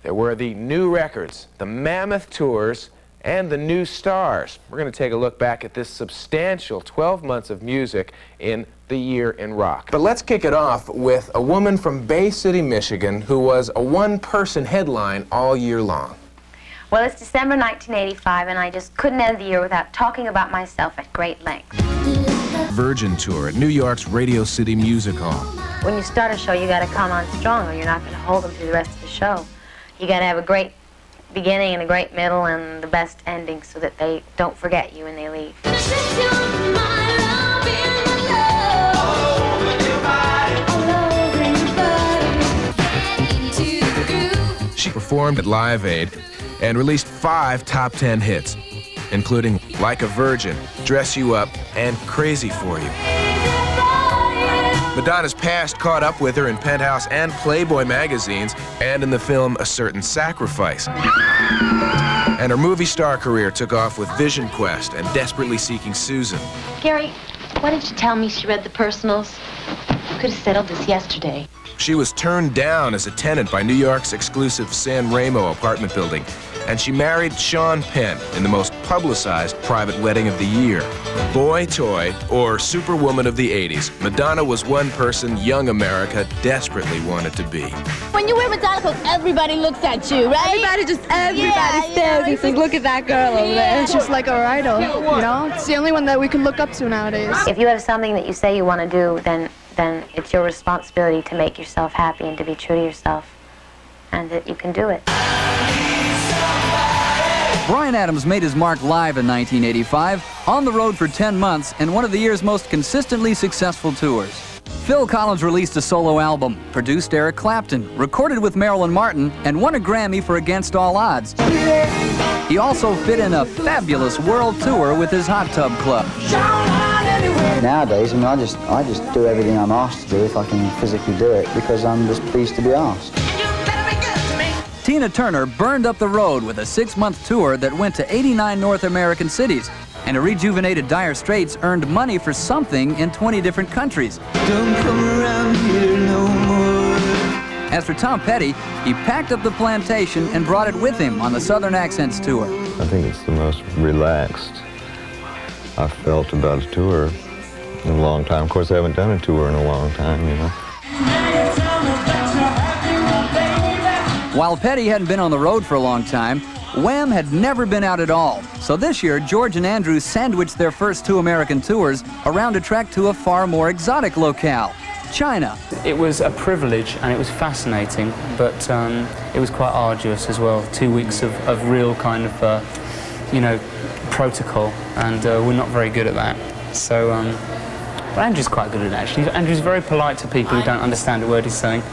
There were the new records, the mammoth tours, and the new stars. We're going to take a look back at this substantial 12 months of music in the year in rock. But let's kick it off with a woman from Bay City, Michigan, who was a one-person headline all year long. Well, it's December 1985, and I just couldn't end the year without talking about myself at great length. Virgin Tour at New York's Radio City Music Hall. When you start a show, you got to come on strong, or you're not going to hold them through the rest of the show. You got to have a great beginning and a great middle and the best ending so that they don't forget you when they leave. She performed at Live Aid and released 5 top 10 hits, including Like a Virgin, Dress You Up, and Crazy For You. Madonna's past caught up with her in Penthouse and Playboy magazines and in the film A Certain Sacrifice. And her movie star career took off with Vision Quest and Desperately Seeking Susan. Gary, why didn't you tell me she read the personals? You could have settled this yesterday. She was turned down as a tenant by New York's exclusive San Remo apartment building, and she married Sean Penn in the most publicized private wedding of the year. Boy toy, or superwoman of the 80s, Madonna was one person young America desperately wanted to be. When you wear Madonna clothes, everybody looks at you, right? Everybody stares and thinks, look at that girl over there. It's just like our idol, you know? It's the only one that we can look up to nowadays. If you have something that you say you want to do, then it's your responsibility to make yourself happy and to be true to yourself, and that you can do it. Bryan Adams made his mark live in 1985, on the road for 10 months, and one of the year's most consistently successful tours. Phil Collins released a solo album, produced Eric Clapton, recorded with Marilyn Martin, and won a Grammy for Against All Odds. He also fit in a fabulous world tour with his Hot Tub Club. Nowadays, I mean, I just do everything I'm asked to do if I can physically do it, because I'm just pleased to be asked. Tina Turner burned up the road with a 6-month tour that went to 89 North American cities, and a rejuvenated Dire Straits earned money for something in 20 different countries. Don't come around here no more. As for Tom Petty, he packed up the plantation and brought it with him on the Southern Accents tour. I think it's the most relaxed I've felt about a tour in a long time. Of course, I haven't done a tour in a long time, you know. While Petty hadn't been on the road for a long time, Wham had never been out at all. So this year, George and Andrew sandwiched their first 2 American tours around a trek to a far more exotic locale, China. It was a privilege and it was fascinating, but it was quite arduous as well. 2 weeks of real kind of, you know, protocol, and we're not very good at that. So, but Andrew's quite good at it, actually. Andrew's very polite to people who don't understand a word he's saying.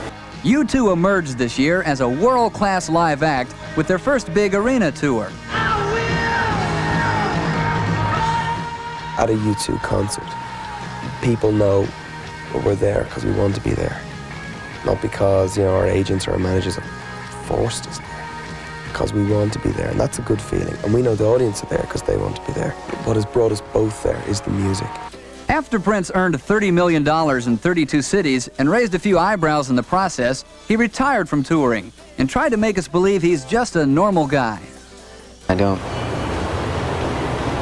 U2 emerged this year as a world-class live act with their first big arena tour. At a U2 concert, people know we're there because we want to be there. Not because, you know, our agents or our managers have forced us there. Because we want to be there, and that's a good feeling. And we know the audience are there because they want to be there. What has brought us both there is the music. After Prince earned $30 million in 32 cities and raised a few eyebrows in the process, he retired from touring and tried to make us believe he's just a normal guy. I don't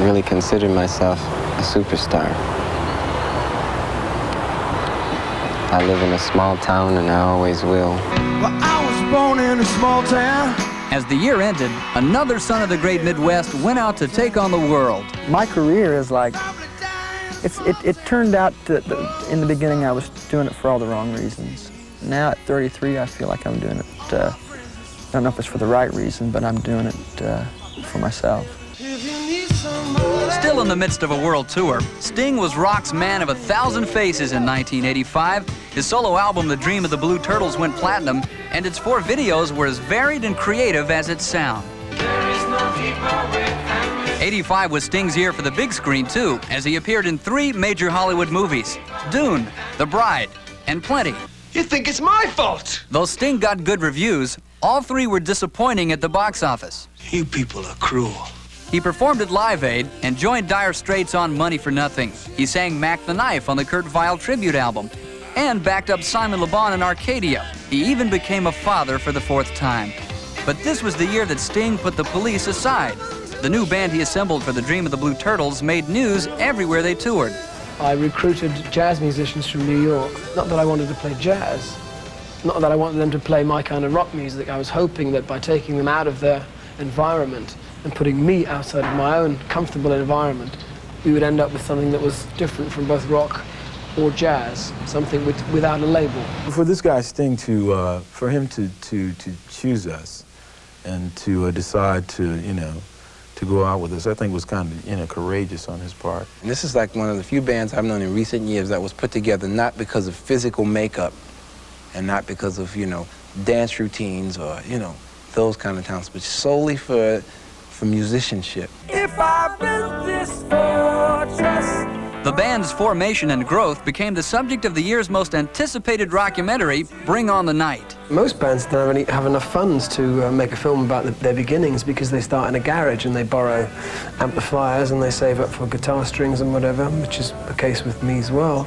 really consider myself a superstar. I live in a small town and I always will. Well, I was born in a small town. As the year ended, another son of the great Midwest went out to take on the world. My career is like, it turned out that in the beginning I was doing it for all the wrong reasons. Now at 33, I feel like I'm doing it, I don't know if it's for the right reason, but I'm doing it for myself. Still in the midst of a world tour, Sting was rock's man of 1,000 faces in 1985. His solo album, The Dream of the Blue Turtles, went platinum, and its 4 videos were as varied and creative as its sound. 85 was Sting's year for the big screen, too, as he appeared in 3 major Hollywood movies: Dune, The Bride, and Plenty. You think it's my fault? Though Sting got good reviews, all 3 were disappointing at the box office. You people are cruel. He performed at Live Aid and joined Dire Straits on Money for Nothing. He sang Mac the Knife on the Kurt Weill tribute album and backed up Simon Le Bon in Arcadia. He even became a father for the 4th time. But this was the year that Sting put the Police aside. The new band he assembled for the Dream of the Blue Turtles made news everywhere they toured. I recruited jazz musicians from New York. Not that I wanted to play jazz, not that I wanted them to play my kind of rock music. I was hoping that by taking them out of their environment and putting me outside of my own comfortable environment, we would end up with something that was different from both rock or jazz, something without a label. For this guy Sting for him to choose us and to decide to, to go out with us, I think was kind of, courageous on his part. And this is like one of the few bands I've known in recent years that was put together not because of physical makeup and not because of, dance routines or, those kind of talents, but solely for musicianship. If I built this fortress. The band's formation and growth became the subject of the year's most anticipated documentary, Bring on the Night. Most bands don't have enough funds to make a film about their beginnings because they start in a garage and they borrow amplifiers and they save up for guitar strings and whatever, which is the case with me as well.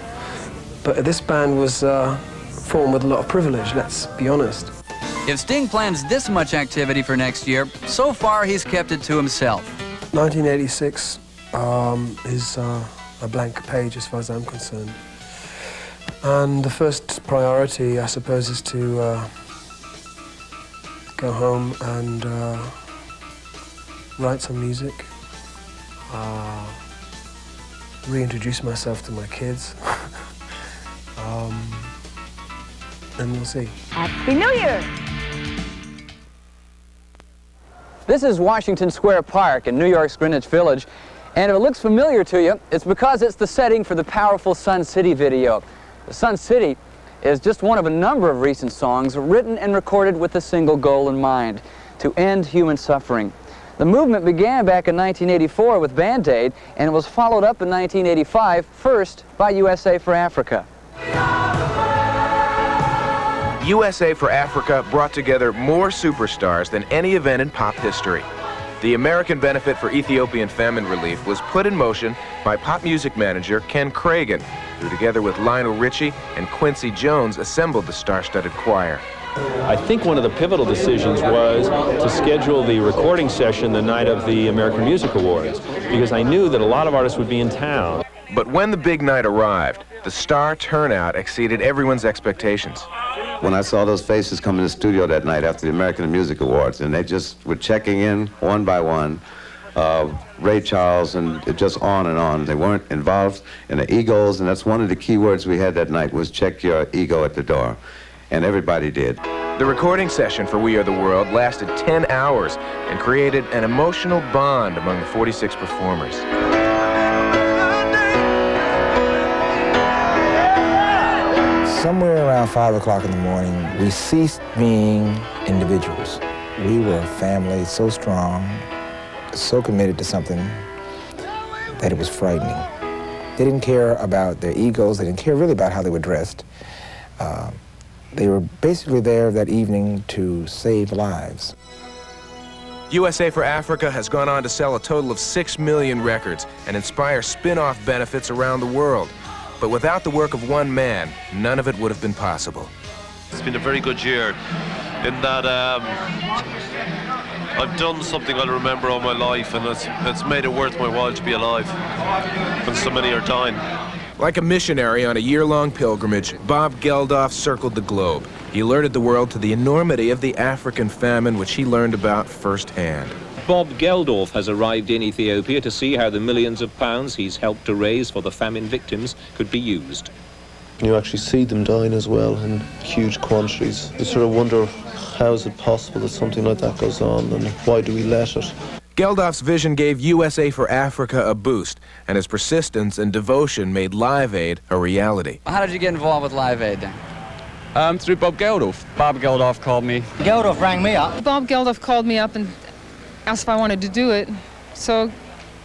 But this band was formed with a lot of privilege, let's be honest. If Sting plans this much activity for next year, so far he's kept it to himself. 1986 is a blank page as far as I'm concerned. And the first priority, I suppose, is to go home and write some music, reintroduce myself to my kids, and we'll see. Happy New Year! This is Washington Square Park in New York's Greenwich Village. And if it looks familiar to you, it's because it's the setting for the powerful Sun City video. The Sun City is just one of a number of recent songs written and recorded with a single goal in mind, to end human suffering. The movement began back in 1984 with Band Aid, and it was followed up in 1985, first by USA for Africa. USA for Africa brought together more superstars than any event in pop history. The American Benefit for Ethiopian Famine Relief was put in motion by pop music manager Ken Cragen, who together with Lionel Richie and Quincy Jones assembled the star-studded choir. I think one of the pivotal decisions was to schedule the recording session the night of the American Music Awards, because I knew that a lot of artists would be in town. But when the big night arrived, the star turnout exceeded everyone's expectations. When I saw those faces come in the studio that night after the American Music Awards, and they just were checking in one by one, Ray Charles and just on and on. They weren't involved in the egos, and that's one of the key words we had that night was check your ego at the door. And everybody did. The recording session for We Are the World lasted 10 hours and created an emotional bond among the 46 performers. Somewhere around 5 o'clock in the morning, we ceased being individuals. We were a family so strong, so committed to something that it was frightening. They didn't care about their egos. They didn't care really about how they were dressed. They were basically there that evening to save lives. USA for Africa has gone on to sell a total of 6 million records and inspire spin-off benefits around the world. But without the work of one man, none of it would have been possible. It's been a very good year in that I've done something I'll remember all my life, and it's made it worth my while to be alive when so many are dying. Like a missionary on a year-long pilgrimage, Bob Geldof circled the globe. He alerted the world to the enormity of the African famine, which he learned about firsthand. Bob Geldof has arrived in Ethiopia to see how the millions of pounds he's helped to raise for the famine victims could be used. You actually see them dying as well in huge quantities. You sort of wonder, how is it possible that something like that goes on, and why do we let it? Geldof's vision gave USA for Africa a boost, and his persistence and devotion made Live Aid a reality. How did you get involved with Live Aid then? Through Bob Geldof. Bob Geldof called me. Geldof rang me up. Bob Geldof called me up and asked if I wanted to do it. So,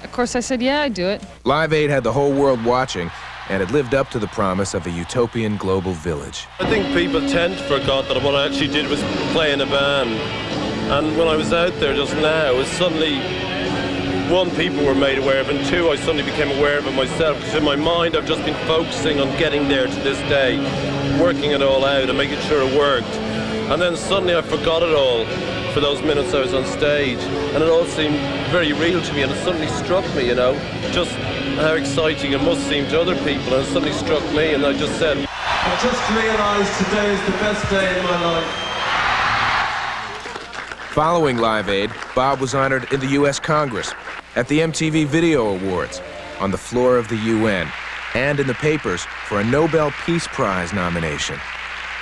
of course, I said, yeah, I'd do it. Live Aid had the whole world watching, and it lived up to the promise of a utopian global village. I think people tend to forget that what I actually did was play in a band. And when I was out there just now, it was suddenly, one, people were made aware of, and two, I suddenly became aware of it myself, because in my mind I've just been focusing on getting there to this day, working it all out and making sure it worked. And then suddenly I forgot it all for those minutes I was on stage. And it all seemed very real to me, and it suddenly struck me, you know, just how exciting it must seem to other people. And it suddenly struck me, and I just said, I just realized today is the best day in my life. Following Live Aid, Bob was honored in the U.S. Congress, at the MTV Video Awards, on the floor of the UN, and in the papers for a Nobel Peace Prize nomination.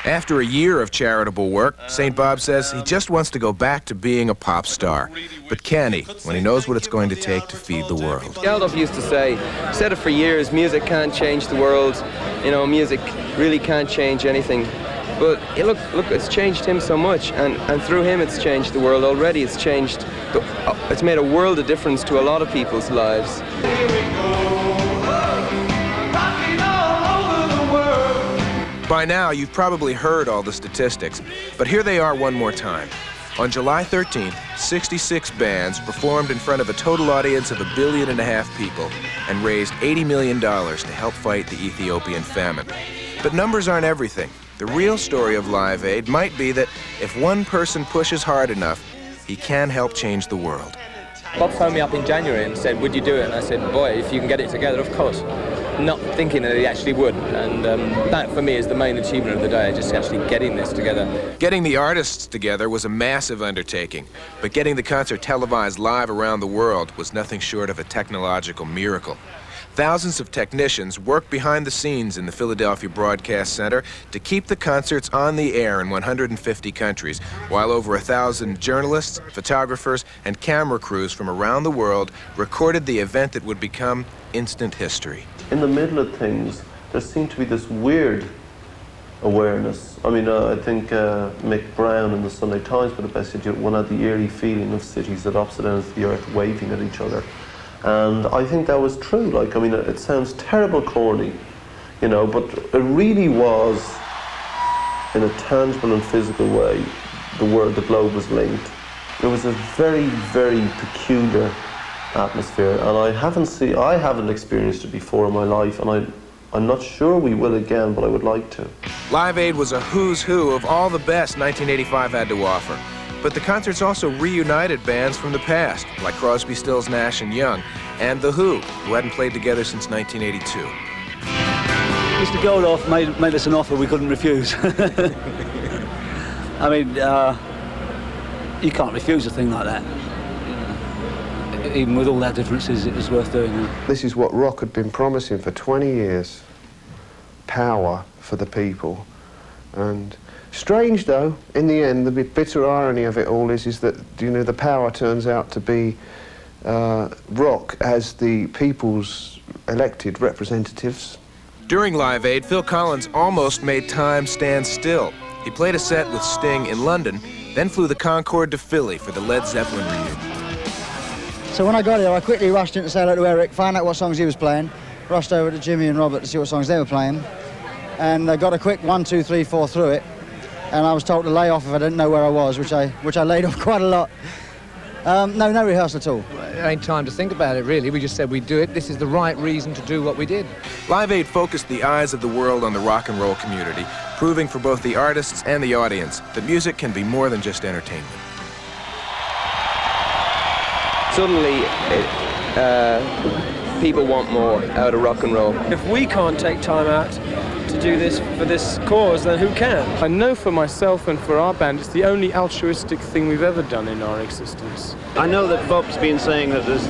After a year of charitable work, St. Bob says he just wants to go back to being a pop star. But can he, when he knows what it's going to take to feed the world? Geldof used to say, said it for years, music can't change the world. You know, music really can't change anything. But look, it's changed him so much, and through him it's changed the world already. It's changed, it's made a world of difference to a lot of people's lives. By now, you've probably heard all the statistics, but here they are one more time. On July 13th, 66 bands performed in front of a total audience of 1.5 billion people and raised $80 million to help fight the Ethiopian famine. But numbers aren't everything. The real story of Live Aid might be that if one person pushes hard enough, he can help change the world. Bob phoned me up in January and said, would you do it? And I said, boy, if you can get it together, of course. Not thinking that he actually would. And that, for me, is the main achievement of the day, just actually getting this together. Getting the artists together was a massive undertaking, but getting the concert televised live around the world was nothing short of a technological miracle. Thousands of technicians worked behind the scenes in the Philadelphia Broadcast Center to keep the concerts on the air in 150 countries, while over 1,000 journalists, photographers, and camera crews from around the world recorded the event that would become instant history. In the middle of things, there seemed to be this weird awareness. I mean, I think Mick Brown in the Sunday Times put it best, one had the eerie feeling of cities at opposite ends of the earth waving at each other. And I think that was true. Like, I mean, it sounds terrible corny, you know, but it really was, in a tangible and physical way, the globe was linked. It was a very, very peculiar atmosphere, and I haven't experienced it before in my life, and I'm not sure we will again, but I would like to. Live Aid was a who's who of all the best 1985 had to offer. But the concerts also reunited bands from the past, like Crosby, Stills, Nash & Young, and The Who hadn't played together since 1982. Mr. Geldof made us an offer we couldn't refuse. I mean, you can't refuse a thing like that. Even with all our differences, it was worth doing. This is what rock had been promising for 20 years. Power for the people. And strange, though, in the end, the bitter irony of it all is that, you know, the power turns out to be rock as the people's elected representatives. During Live Aid, Phil Collins almost made time stand still. He played a set with Sting in London, then flew the Concorde to Philly for the Led Zeppelin reunion. So when I got here, I quickly rushed in to say hello to Eric, find out what songs he was playing, rushed over to Jimmy and Robert to see what songs they were playing, and I got a quick 1, 2, 3, 4 through it, and I was told to lay off if I didn't know where I was, which I laid off quite a lot. No rehearsal at all. There ain't time to think about it, really. We just said we'd do it. This is the right reason to do what we did. Live Aid focused the eyes of the world on the rock and roll community, proving for both the artists and the audience that music can be more than just entertainment. Suddenly, people want more out of rock and roll. If we can't take time out to do this for this cause, then who can? I know for myself and for our band, it's the only altruistic thing we've ever done in our existence. I know that Bob's been saying that there's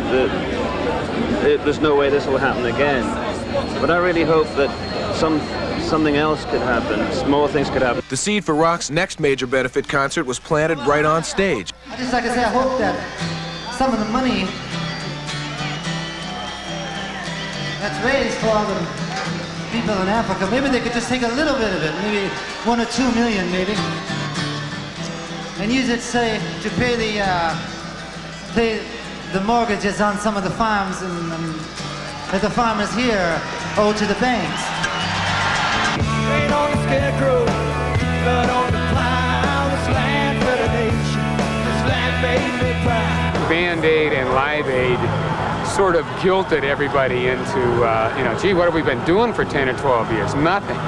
no way this will happen again, but I really hope that something else could happen, more things could happen. The seed for rock's next major benefit concert was planted right on stage. I'd just like to say I hope that some of the money that's raised for all the people in Africa, maybe they could just take a little bit of it, maybe 1 or 2 million maybe, and use it, say, to pay the mortgages on some of the farms that the farmers here owe to the banks. Rain on the scarecrow, blood on the plow, this land for the nation, this land made me proud. Band-Aid and Live Aid sort of guilted everybody into, gee, what have we been doing for 10 or 12 years? Nothing.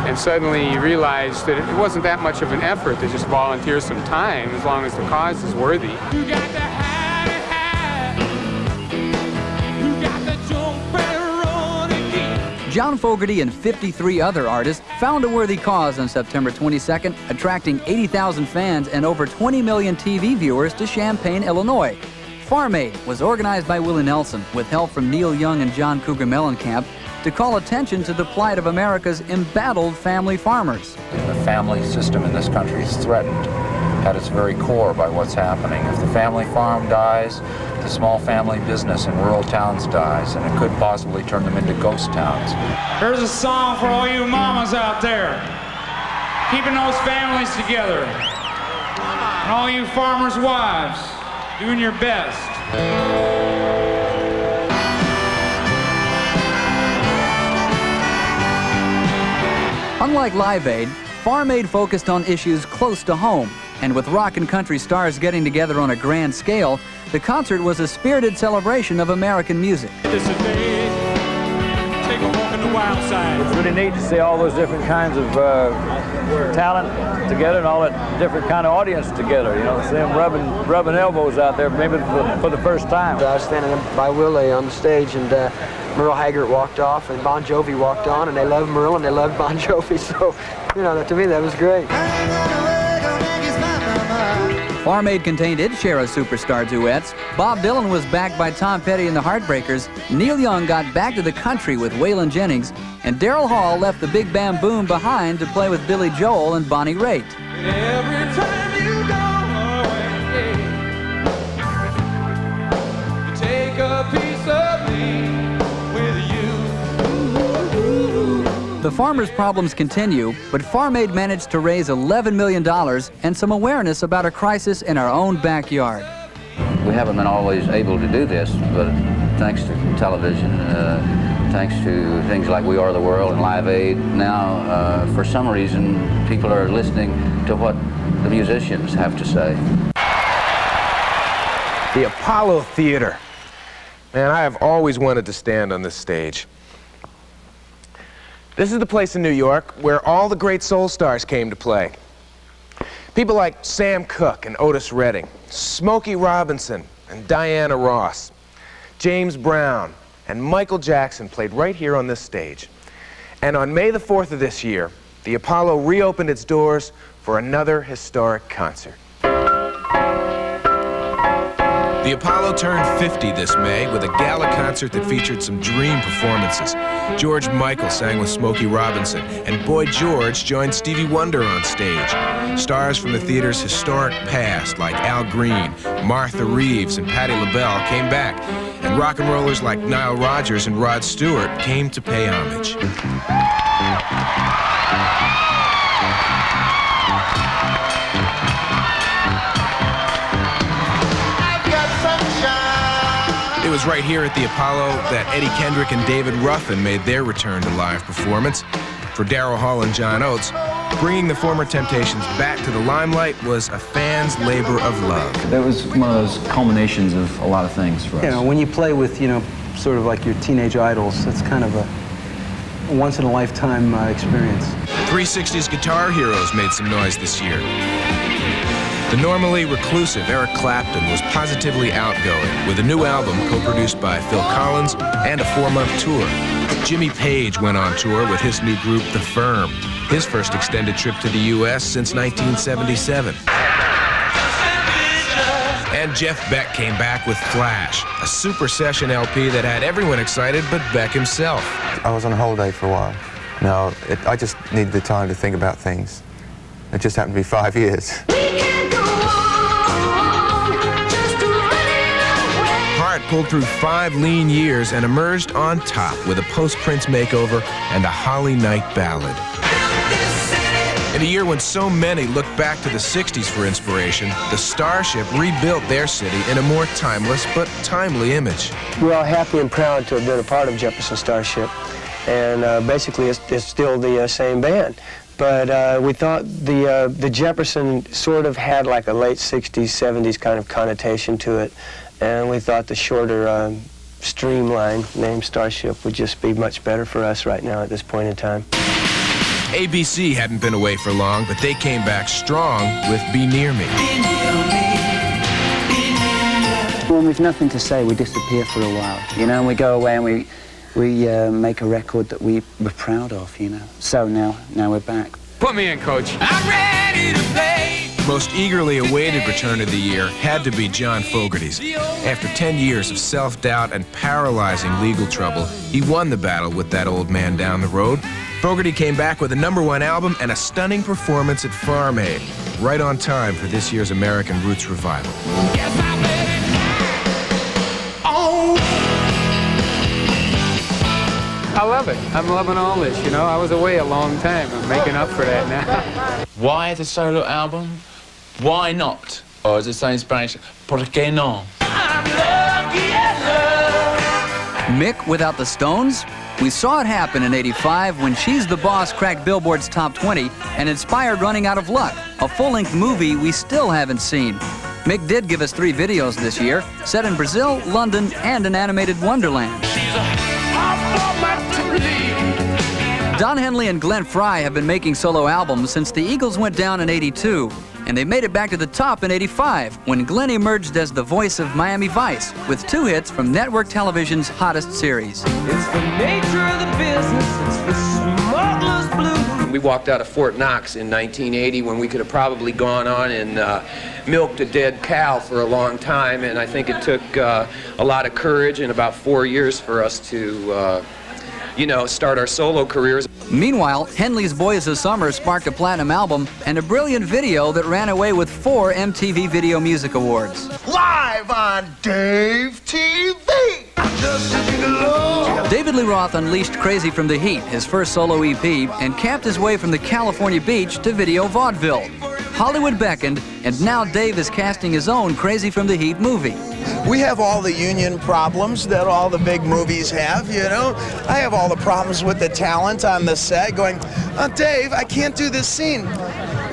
And suddenly you realize that it wasn't that much of an effort to just volunteer some time as long as the cause is worthy. You got to have it, you got to jump and run again. John Fogerty and 53 other artists found a worthy cause on September 22nd, attracting 80,000 fans and over 20 million TV viewers to Champaign, Illinois. Farm Aid was organized by Willie Nelson with help from Neil Young and John Cougar Mellencamp to call attention to the plight of America's embattled family farmers. The family system in this country is threatened at its very core by what's happening. If the family farm dies, the small family business in rural towns dies, and it could possibly turn them into ghost towns. Here's a song for all you mamas out there, keeping those families together. And all you farmers' wives, doing your best. Unlike Live Aid, Farm Aid focused on issues close to home, and with rock and country stars getting together on a grand scale, the concert was a spirited celebration of American music. This is big. Take a walk in the wild side. It's really neat to see all those different kinds of talent together and all that different kind of audience together. You know, see them rubbing elbows out there, maybe for the first time. I was standing by Willie on the stage, and Merle Haggard walked off, and Bon Jovi walked on, and they loved Merle and they loved Bon Jovi. So, you know, to me that was great. Farm Aid contained its share of superstar duets. Bob Dylan was backed by Tom Petty and the Heartbreakers. Neil Young got back to the country with Waylon Jennings. And Daryl Hall left the Big Bam Boom behind to play with Billy Joel and Bonnie Raitt. Every time you go away, you take a piece of me with you. The farmers' problems continue, but Farm Aid managed to raise $11 million and some awareness about a crisis in our own backyard. We haven't been always able to do this, but thanks to television, thanks to things like We Are the World and Live Aid, now, for some reason, people are listening to what the musicians have to say. The Apollo Theater. Man, I have always wanted to stand on this stage. This is the place in New York where all the great soul stars came to play. People like Sam Cooke and Otis Redding, Smokey Robinson and Diana Ross, James Brown and Michael Jackson played right here on this stage. And on May the 4th of this year, the Apollo reopened its doors for another historic concert. The Apollo turned 50 this May with a gala concert that featured some dream performances. George Michael sang with Smokey Robinson, and Boy George joined Stevie Wonder on stage. Stars from the theater's historic past, like Al Green, Martha Reeves, and Patti LaBelle, came back, and rock and rollers like Nile Rodgers and Rod Stewart came to pay homage. It was right here at the Apollo that Eddie Kendrick and David Ruffin made their return to live performance. For Daryl Hall and John Oates, bringing the former Temptations back to the limelight was a fan's labor of love. That was one of those culminations of a lot of things for us. You know, when you play with, you know, sort of like your teenage idols, that's kind of a once-in-a-lifetime experience. 360's guitar heroes made some noise this year. The normally reclusive Eric Clapton was positively outgoing with a new album co-produced by Phil Collins and a 4-month tour. Jimmy Page went on tour with his new group, The Firm, his first extended trip to the U.S. since 1977. And Jeff Beck came back with Flash, a super session LP that had everyone excited but Beck himself. I was on holiday for a while. No, I just needed the time to think about things. It just happened to be 5 years. Hart pulled through 5 lean years and emerged on top with a post-Prince makeover and a Holly Night ballad. In a year when so many looked back to the 60s for inspiration, the Starship rebuilt their city in a more timeless but timely image. We're all happy and proud to have been a part of Jefferson Starship, and basically it's still the same band. But we thought the Jefferson sort of had like a late 60s, 70s kind of connotation to it, and we thought the shorter, streamlined name Starship would just be much better for us right now at this point in time. ABC hadn't been away for long, but they came back strong with Be Near Me. When we've nothing to say, we disappear for a while, you know, and we go away and we make a record that we're proud of, you know. So now we're back. Put me in, Coach. I'm ready to play. Most eagerly awaited return of the year had to be John Fogerty's. After 10 years of self-doubt and paralyzing legal trouble, he won the battle with that old man down the road. Fogerty came back with a #1 album and a stunning performance at Farm Aid, right on time for this year's American Roots Revival. I love it. I'm loving all this, you know. I was away a long time. I'm making up for that now. Why the solo album? Why not? Or as it says in Spanish, ¿por qué no? Mick without the Stones? We saw it happen in '85 when She's the Boss cracked Billboard's top 20 and inspired Running Out of Luck, a full-length movie we still haven't seen. Mick did give us 3 videos this year, set in Brazil, London, and an animated Wonderland. Don Henley and Glenn Frey have been making solo albums since the Eagles went down in '82, and they made it back to the top in '85 when Glenn emerged as the voice of Miami Vice with 2 hits from network television's hottest series. It's the nature of the business, it's the smuggler's blues. We walked out of Fort Knox in 1980 when we could have probably gone on and milked a dead cow for a long time, and I think it took a lot of courage and about 4 years for us to you know, start our solo careers. Meanwhile, Henley's Boys of Summer sparked a platinum album and a brilliant video that ran away with 4 MTV Video Music Awards. Live on Dave TV! David Lee Roth unleashed Crazy from the Heat, his first solo EP, and camped his way from the California beach to video vaudeville. Hollywood beckoned, and now Dave is casting his own Crazy from the Heat movie. We have all the union problems that all the big movies have, you know. I have all the problems with the talent on the set going, Dave, I can't do this scene.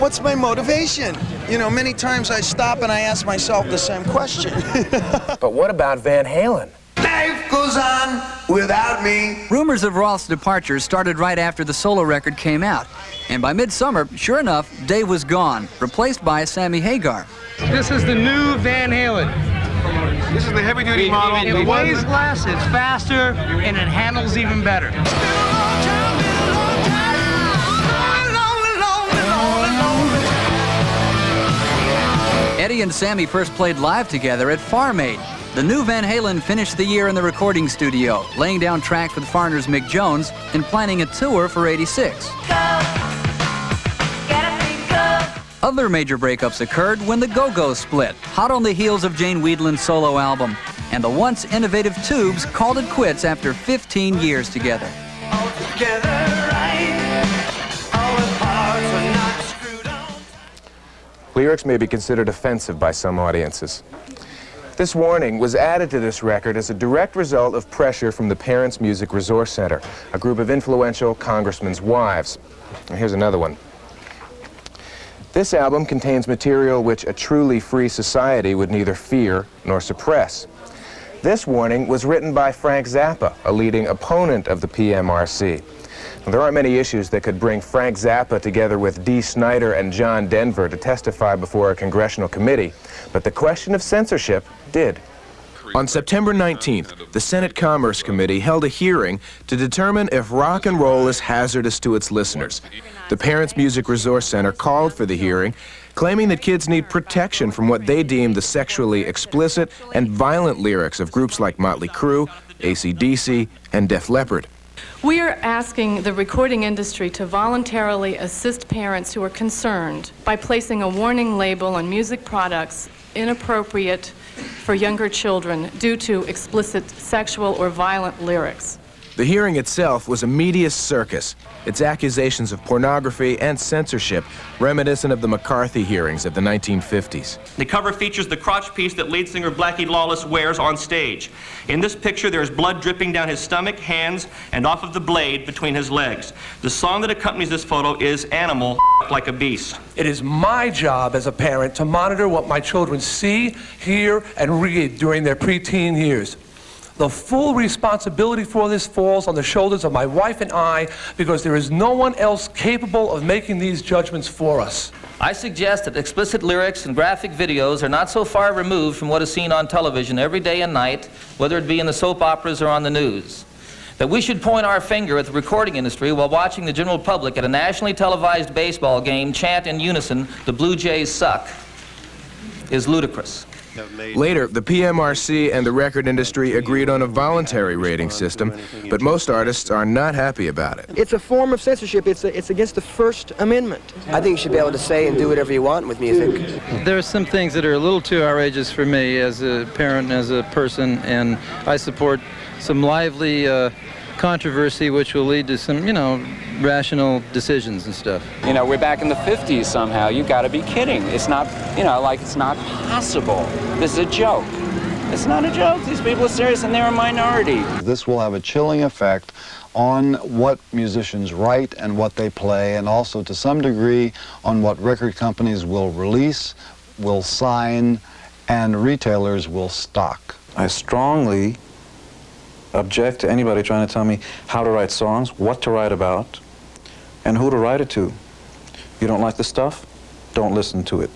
What's my motivation? You know, many times I stop and I ask myself the same question. But what about Van Halen? Life goes on without me. Rumors of Roth's departure started right after the solo record came out. And by midsummer, sure enough, Dave was gone, replaced by Sammy Hagar. This is the new Van Halen. This is the heavy-duty model. It weighs less, it's faster, and it handles even better. Eddie and Sammy first played live together at Farm Aid. The new Van Halen finished the year in the recording studio, laying down tracks with Foreigner's Mick Jones and planning a tour for '86. Other major breakups occurred when the Go-Go's split, hot on the heels of Jane Wiedlin's solo album. And the once innovative Tubes called it quits after 15 years together. Lyrics may be considered offensive by some audiences. This warning was added to this record as a direct result of pressure from the Parents Music Resource Center, a group of influential congressmen's wives. And here's another one. This album contains material which a truly free society would neither fear nor suppress. This warning was written by Frank Zappa, a leading opponent of the PMRC. Now, there aren't many issues that could bring Frank Zappa together with Dee Snider and John Denver to testify before a congressional committee, but the question of censorship did. On September 19th, the Senate Commerce Committee held a hearing to determine if rock and roll is hazardous to its listeners. The Parents Music Resource Center called for the hearing, claiming that kids need protection from what they deem the sexually explicit and violent lyrics of groups like Motley Crue, AC/DC, and Def Leppard. We are asking the recording industry to voluntarily assist parents who are concerned by placing a warning label on music products inappropriate for younger children due to explicit sexual or violent lyrics. The hearing itself was a media circus, its accusations of pornography and censorship reminiscent of the McCarthy hearings of the 1950s. The cover features the crotch piece that lead singer Blackie Lawless wears on stage. In this picture, there is blood dripping down his stomach, hands, and off of the blade between his legs. The song that accompanies this photo is Animal, Like a Beast. It is my job as a parent to monitor what my children see, hear, and read during their preteen years. The full responsibility for this falls on the shoulders of my wife and I, because there is no one else capable of making these judgments for us. I suggest that explicit lyrics and graphic videos are not so far removed from what is seen on television every day and night, whether it be in the soap operas or on the news. That we should point our finger at the recording industry while watching the general public at a nationally televised baseball game chant in unison, "The Blue Jays suck," is ludicrous. Later, the PMRC and the record industry agreed on a voluntary rating system, but most artists are not happy about it. It's a form of censorship. It's against the First Amendment. I think you should be able to say and do whatever you want with music. There are some things that are a little too outrageous for me as a parent and as a person, and I support some lively controversy which will lead to some, rational decisions and stuff. We're back in the 50s somehow. You've got to be kidding. It's not, it's not possible. This is a joke. It's not a joke. These people are serious and they're a minority. This will have a chilling effect on what musicians write and what they play, and also to some degree on what record companies will release, will sign, and retailers will stock. I strongly object to anybody trying to tell me how to write songs, what to write about, and who to write it to. You don't like the stuff? Don't listen to it.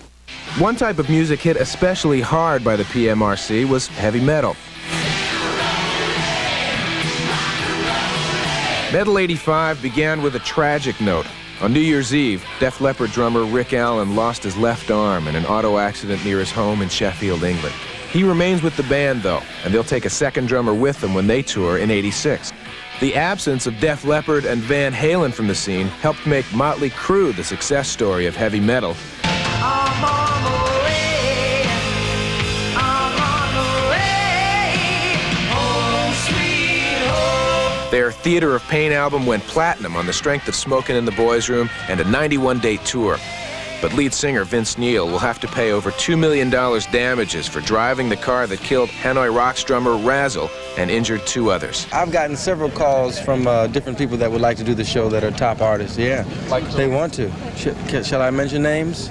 One type of music hit especially hard by the PMRC was heavy metal. Metal 85 began with a tragic note. On New Year's Eve, Def Leppard drummer Rick Allen lost his left arm in an auto accident near his home in Sheffield, England. He remains with the band, though, and they'll take a second drummer with them when they tour in '86. The absence of Def Leppard and Van Halen from the scene helped make Motley Crue the success story of heavy metal. Their Theater of Pain album went platinum on the strength of Smokin' in the Boys' Room and a 91-day tour. But lead singer Vince Neil will have to pay over $2 million damages for driving the car that killed Hanoi Rocks drummer Razzle and injured 2 others. I've gotten several calls from different people that would like to do the show that are top artists, yeah. They want to. Shall I mention names?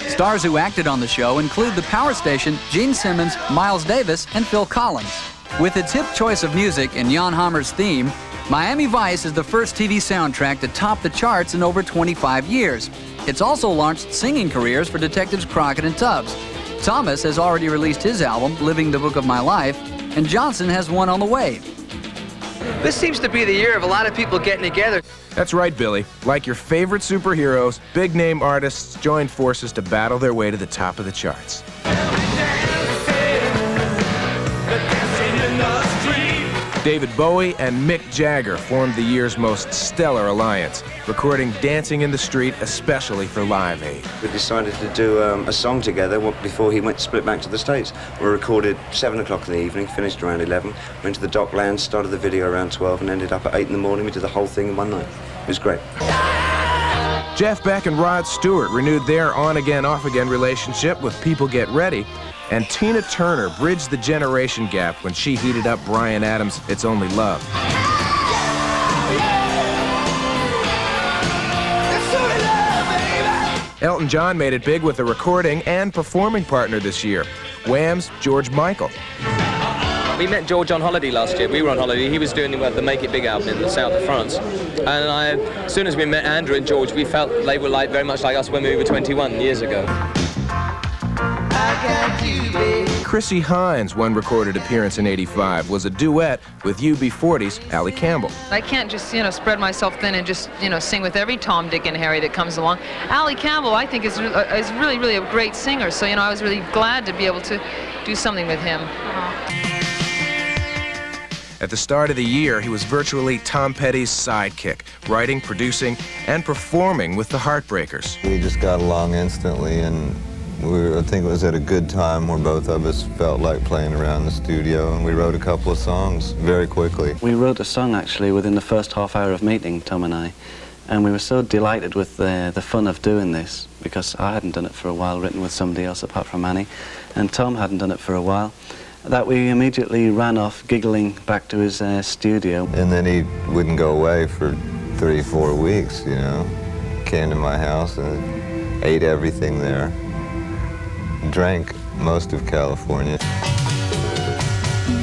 Stars who acted on the show include the Power Station, Gene Simmons, Miles Davis, and Phil Collins. With its hip choice of music and Jan Hammer's theme, Miami Vice is the first TV soundtrack to top the charts in over 25 years. It's also launched singing careers for detectives Crockett and Tubbs. Thomas has already released his album, Living the Book of My Life, and Johnson has one on the way. This seems to be the year of a lot of people getting together. That's right, Billy. Like your favorite superheroes, big-name artists join forces to battle their way to the top of the charts. David Bowie and Mick Jagger formed the year's most stellar alliance, recording Dancing in the Street especially for Live Aid. We decided to do a song together before he split back to the States. We recorded 7 o'clock in the evening, finished around 11, went to the Docklands, started the video around 12, and ended up at 8 in the morning. We did the whole thing in one night. It was great. Jeff Beck and Rod Stewart renewed their on-again, off-again relationship with People Get Ready, and Tina Turner bridged the generation gap when she heated up Bryan Adams' It's Only Love. Elton John made it big with a recording and performing partner this year, Wham's George Michael. We met George on holiday last year. We were on holiday. He was doing the Make It Big album in the south of France. And as soon as we met Andrew and George, we felt they were very much like us when we were 21 years ago. Chrissie Hynde's one recorded appearance in '85 was a duet with UB40's Allie Campbell. I can't just, spread myself thin and just, sing with every Tom, Dick, and Harry that comes along. Allie Campbell, I think, is really, really a great singer. So, I was really glad to be able to do something with him. At the start of the year, he was virtually Tom Petty's sidekick, writing, producing, and performing with the Heartbreakers. We just got along instantly, and I think it was at a good time where both of us felt like playing around the studio, and we wrote a couple of songs very quickly. We wrote a song, actually, within the first half hour of meeting, Tom and I, and we were so delighted with the fun of doing this, because I hadn't done it for a while, written with somebody else apart from Annie, and Tom hadn't done it for a while, that we immediately ran off, giggling, back to his studio. And then he wouldn't go away for 3-4 weeks, Came to my house and ate everything there. Drank most of California.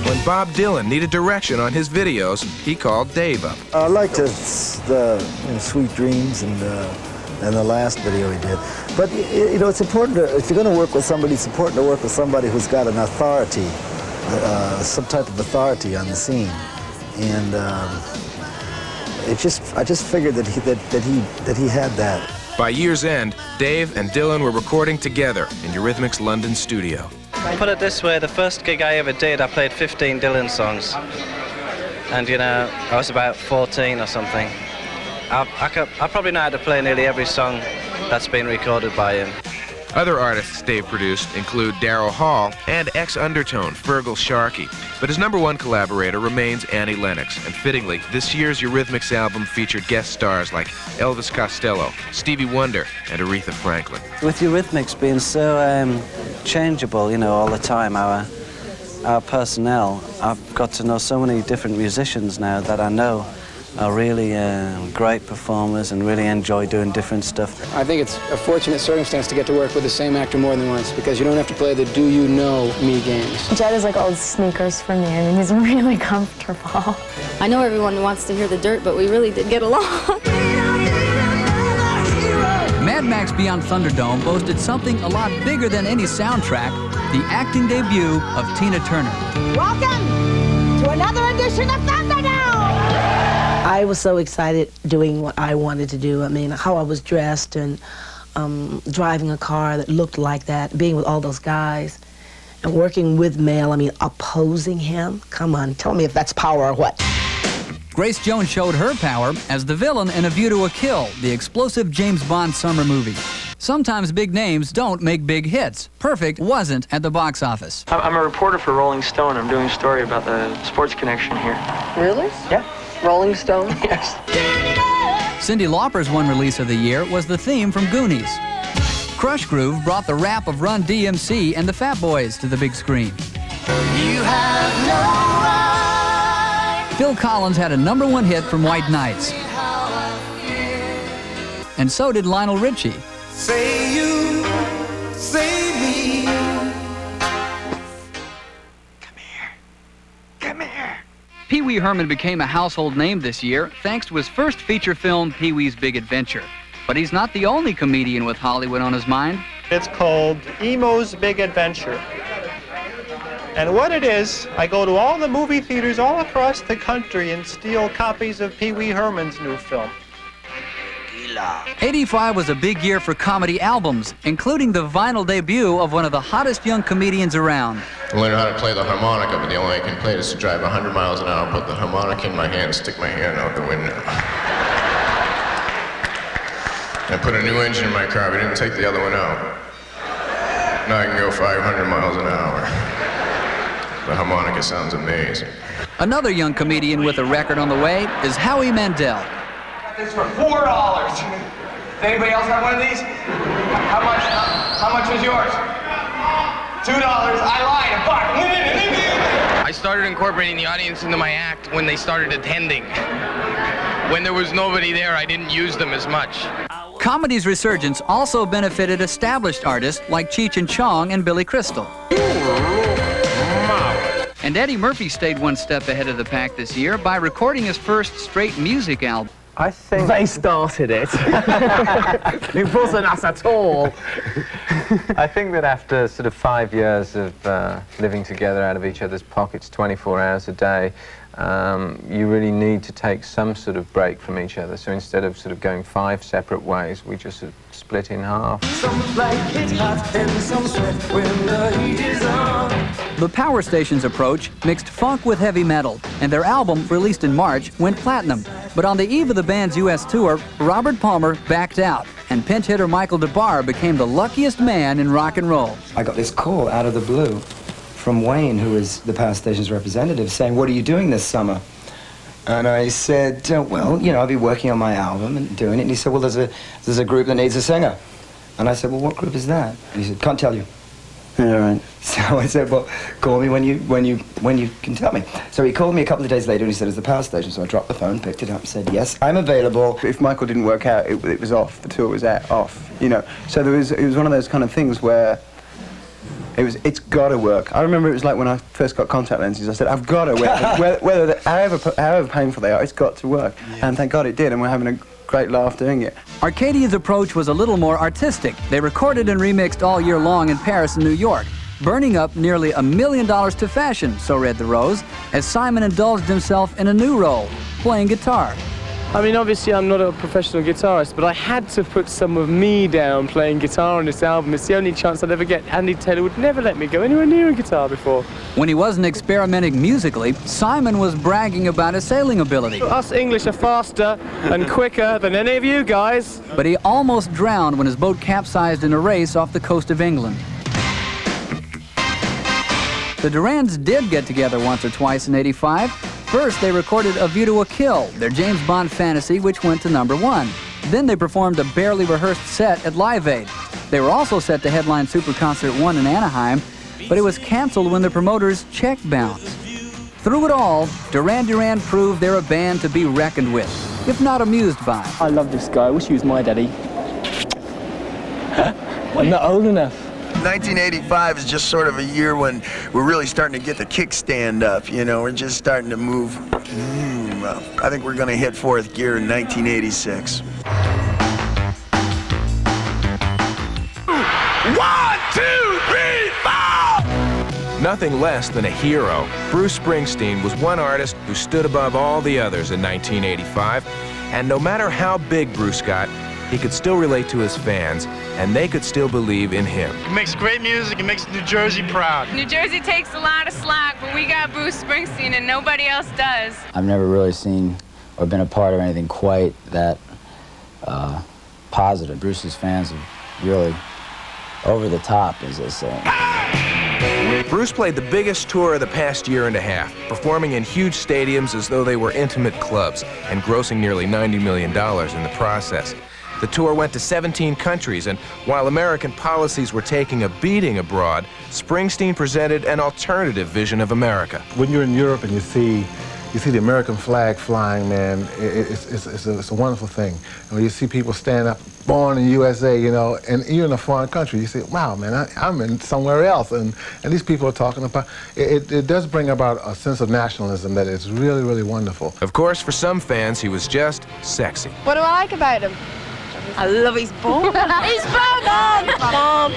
When Bob Dylan needed direction on his videos, he called Dave up. I liked the Sweet Dreams and the last video he did. But you know, it's important if you're going to work with somebody, it's important to work with somebody who's got an authority, some type of authority on the scene. And I just figured that he had that. By year's end, Dave and Dylan were recording together in Eurythmics' London studio. Put it this way, the first gig I ever did, I played 15 Dylan songs. And you know, I was about 14 or something. I probably know how to play nearly every song that's been recorded by him. Other artists Dave produced include Daryl Hall and ex-Undertone Fergal Sharkey. But his #1 collaborator remains Annie Lennox. And fittingly, this year's Eurythmics album featured guest stars like Elvis Costello, Stevie Wonder, and Aretha Franklin. With Eurythmics being so changeable, you know, all the time, our personnel, I've got to know so many different musicians now that I know are really great performers and really enjoy doing different stuff. I think it's a fortunate circumstance to get to work with the same actor more than once, because you don't have to play the do you know me games. Jed is like old sneakers for me. I mean, he's really comfortable. I know everyone wants to hear the dirt, but we really did get along. Mad Max Beyond Thunderdome boasted something a lot bigger than any soundtrack, the acting debut of Tina Turner. Welcome to another edition of Thunderdome! I was so excited doing what I wanted to do. I mean, how I was dressed and driving a car that looked like that, being with all those guys, and working with Mel, I mean, opposing him. Come on, tell me if that's power or what. Grace Jones showed her power as the villain in A View to a Kill, the explosive James Bond summer movie. Sometimes big names don't make big hits. Perfect wasn't at the box office. I'm a reporter for Rolling Stone. I'm doing a story about the sports connection here. Really? Yeah. Rolling Stone? Yes. Cyndi Lauper's one release of the year was the theme from Goonies. Crush Groove brought the rap of Run DMC and the Fat Boys to the big screen. You have no right. Phil Collins had a #1 hit from White Nights. And so did Lionel Richie. Say you, say me. Come here. Pee Wee Herman became a household name this year thanks to his first feature film, Pee Wee's Big Adventure. But he's not the only comedian with Hollywood on his mind. It's called Emo's Big Adventure. And what it is, I go to all the movie theaters all across the country and steal copies of Pee Wee Herman's new film. 85 was a big year for comedy albums, including the vinyl debut of one of the hottest young comedians around. I learned how to play the harmonica, but the only way I can play it is to drive 100 miles an hour, put the harmonica in my hand, stick my hand out the window. I put a new engine in my car, but didn't take the other one out. Now I can go 500 miles an hour. The harmonica sounds amazing. Another young comedian with a record on the way is Howie Mandel. This for $4. Does anybody else have one of these? How much was yours? $2. I lied, $1. I started incorporating the audience into my act when they started attending. When there was nobody there, I didn't use them as much. Comedy's resurgence also benefited established artists like Cheech and Chong and Billy Crystal. And Eddie Murphy stayed one step ahead of the pack this year by recording his first straight music album. I think They started it. It wasn't us at all. I think that after sort of 5 years of living together out of each other's pockets 24 hours a day, you really need to take some sort of break from each other. So instead of sort of going 5 separate ways, we just sort of split in half. The Power Stations approach mixed funk with heavy metal, and their album, released in March, went platinum. But on the eve of the band's U.S. tour, Robert Palmer backed out, and pinch hitter Michael DeBar became the luckiest man in rock and roll. I got this call out of the blue from Wayne, who is the Power Stations representative, saying, "What are you doing this summer?" And I said, well, you know, I'll be working on my album and doing it. And he said, well, there's a group that needs a singer. And I said, well, what group is that? And he said, can't tell you. Yeah, right. So I said, well, call me when you can tell me. So he called me a couple of days later and he said, it's the Power Station. So I dropped the phone, picked it up and said, yes, I'm available. If Michael didn't work out, it was off. The tour was off, you know. So it was one of those kind of things where It's got to work. I remember it was like when I first got contact lenses. I said, I've got to wear however painful they are, it's got to work. Yeah. And thank God it did, and we're having a great laugh doing it. Arcadia's approach was a little more artistic. They recorded and remixed all year long in Paris and New York, burning up nearly $1 million to fashion, so read The Rose, as Simon indulged himself in a new role, playing guitar. I mean, obviously I'm not a professional guitarist, but I had to put some of me down playing guitar on this album. It's the only chance I'd ever get. Andy Taylor would never let me go anywhere near a guitar before. When he wasn't experimenting musically, Simon was bragging about his sailing ability. Us English are faster and quicker than any of you guys. But he almost drowned when his boat capsized in a race off the coast of England. The Durans did get together once or twice in '85. First, they recorded A View to a Kill, their James Bond fantasy, which went to #1. Then they performed a barely rehearsed set at Live Aid. They were also set to headline Super Concert 1 in Anaheim, but it was canceled when the promoters check bounced. Through it all, Duran Duran proved they're a band to be reckoned with, if not amused by. I love this guy. I wish he was my daddy. I'm not old enough. 1985 is just sort of a year when we're really starting to get the kickstand up, you know, we're just starting to move. I think we're going to hit 4th gear in 1986. 1, 2, 3, 4! Nothing less than a hero, Bruce Springsteen was one artist who stood above all the others in 1985, and no matter how big Bruce got, he could still relate to his fans, and they could still believe in him. He makes great music, he makes New Jersey proud. New Jersey takes a lot of slack, but we got Bruce Springsteen and nobody else does. I've never really seen or been a part of anything quite that positive. Bruce's fans are really over the top, as they say. Bruce played the biggest tour of the past year and a half, performing in huge stadiums as though they were intimate clubs, and grossing nearly $90 million in the process. The tour went to 17 countries, and while American policies were taking a beating abroad, Springsteen presented an alternative vision of America. When you're in Europe and you see the American flag flying, man, it's a wonderful thing. And when you see people stand up, born in the USA, you know, and you're in a foreign country, you say, wow, man, I'm in somewhere else, and these people are talking about, it does bring about a sense of nationalism that is really, really wonderful. Of course, for some fans, he was just sexy. What do I like about him? I love his bum. His bum!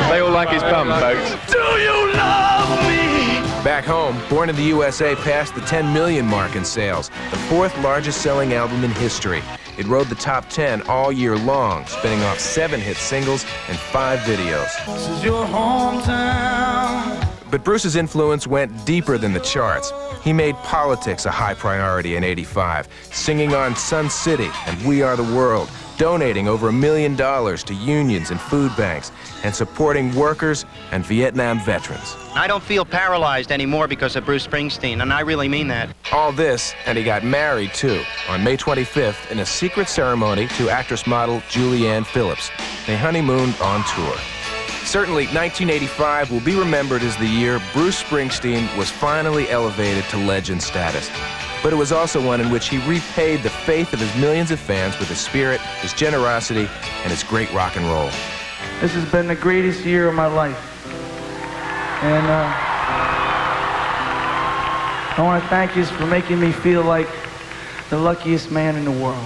They all like his bum, folks. Do you love me? Back home, Born in the USA passed the 10 million mark in sales, the 4th largest selling album in history. It rode the top 10 all year long, spinning off 7 hit singles and 5 videos. This is your hometown. But Bruce's influence went deeper than the charts. He made politics a high priority in '85, singing on Sun City and We Are the World, donating over $1 million to unions and food banks, and supporting workers and Vietnam veterans. I don't feel paralyzed anymore because of Bruce Springsteen, and I really mean that. All this, and he got married, too, on May 25th in a secret ceremony to actress-model Julianne Phillips. They honeymooned on tour. Certainly, 1985 will be remembered as the year Bruce Springsteen was finally elevated to legend status. But it was also one in which he repaid the faith of his millions of fans with his spirit, his generosity, and his great rock and roll. This has been the greatest year of my life. And I want to thank you for making me feel like the luckiest man in the world.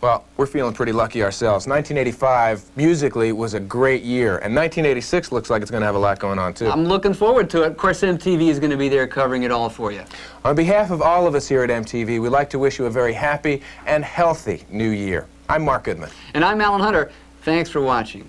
Well, we're feeling pretty lucky ourselves. 1985, musically, was a great year, and 1986 looks like it's going to have a lot going on, too. I'm looking forward to it. Of course, MTV is going to be there covering it all for you. On behalf of all of us here at MTV, we'd like to wish you a very happy and healthy new year. I'm Mark Goodman. And I'm Alan Hunter. Thanks for watching.